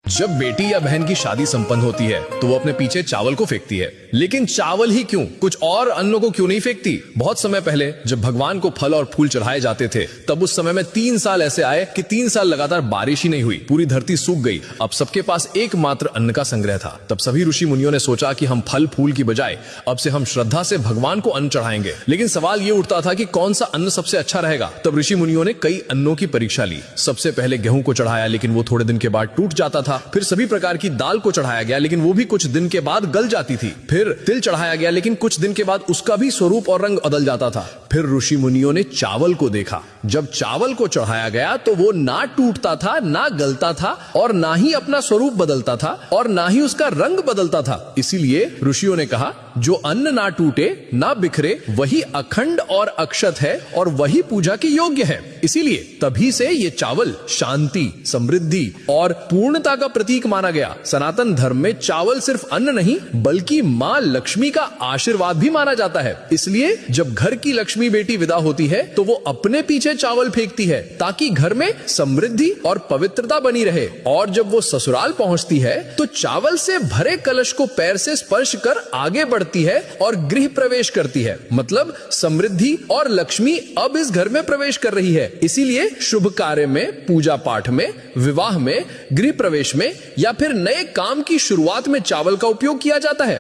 जब बेटी या बहन की शादी संपन्न होती है तो वो अपने पीछे चावल को फेंकती है, लेकिन चावल ही क्यों, कुछ और अन्नों को क्यों नहीं फेंकती? बहुत समय पहले जब भगवान को फल और फूल चढ़ाए जाते थे, तब उस समय में 3 साल ऐसे आए कि 3 साल लगातार बारिश ही नहीं हुई, पूरी धरती सूख गई। अब सबके पास एकमात्र अन्न का संग्रह था। तब सभी ऋषि मुनियों ने सोचा कि हम फल फूल की बजाय अब से हम श्रद्धा से भगवान को अन्न चढ़ाएंगे। लेकिन सवाल ये उठता था कि कौन सा अन्न सबसे अच्छा रहेगा। तब ऋषि मुनियों ने कई अन्नों की परीक्षा ली। सबसे पहले गेहूं को चढ़ाया, लेकिन वो थोड़े दिन के बाद टूट जाता था। फिर सभी प्रकार की दाल को चढ़ाया गया, लेकिन वो भी कुछ दिन के बाद गल जाती थी। फिर तिल चढ़ाया गया, लेकिन कुछ दिन के बाद उसका भी स्वरूप और रंग बदल जाता था। फिर ऋषि मुनियों ने चावल को देखा। जब चावल को चढ़ाया गया तो वो ना टूटता था, ना गलता था, और ना ही अपना स्वरूप बदलता था, और ना ही उसका रंग बदलता था। इसीलिए ऋषियों ने कहा, जो अन्न ना टूटे ना बिखरे वही अखंड और अक्षत है, और वही पूजा के योग्य है। इसीलिए तभी से ये चावल शांति, समृद्धि और पूर्णता का प्रतीक माना गया। सनातन धर्म में चावल सिर्फ अन्न नहीं, बल्कि मां लक्ष्मी का आशीर्वाद भी माना जाता है। इसलिए जब घर की लक्ष्मी बेटी विदा होती है तो वो अपने पीछे चावल फेंकती है, ताकि घर में समृद्धि और पवित्रता बनी रहे। और जब वो ससुराल पहुंचती है तो चावल से भरे कलश को पैर से स्पर्श कर आगे बढ़ती है और गृह प्रवेश करती है। मतलब समृद्धि और लक्ष्मी अब इस घर में प्रवेश कर रही है। इसीलिए शुभ कार्य में, पूजा पाठ में, विवाह में, गृह प्रवेश में या फिर नए काम की शुरुआत में चावल का उपयोग किया जाता है।